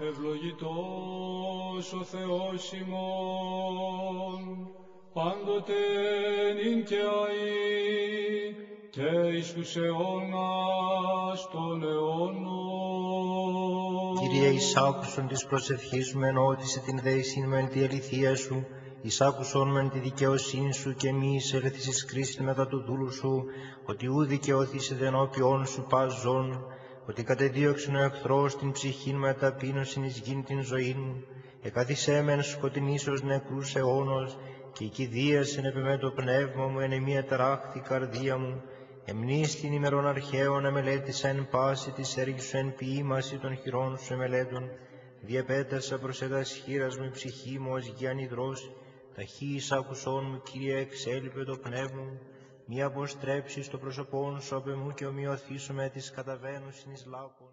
Ευλογητός ο Θεός ημών, πάντοτε νυν και αεί, και εις τους αιώνας των αιώνων. Κύριε, εισάκουσον της προσευχής μου, ενώτισε την δέησιν μεν τη αληθεία σου, εισάκουσον μεν τη δικαιοσύνη σου, και μη εισελθήσεις κρίσιν μετά του δούλου σου, ότι ου δικαιώθησε ενώπιον σου πας ζών, ότι κατεδίωξεν ο εχθρός την ψυχήν με ταπείνωσιν εις γην την ζωήν μου, εκάθισέ μεν σκοτεινής ως νεκρούς αιώνος, και η κηδίασεν επί με το πνεύμα μου, εν εμεί εταράχθη καρδία μου, εμνείς την ημερών αρχαίων εμελέτησα εν πάση της έργης σου εν ποίημαση των χειρών σου εμελέτων, διεπέτασα προς εδας χείρας μου η ψυχή μου ως γη ανυδρός, ταχύ εισάκουσόν μου, Κύριε, εξέλιπε το πνεύμα μου, μη αποστρέψεις το πρόσωπόν σου απ' εμού και ομοιωθήσω με της καταβαίνουσιν εις λάκων.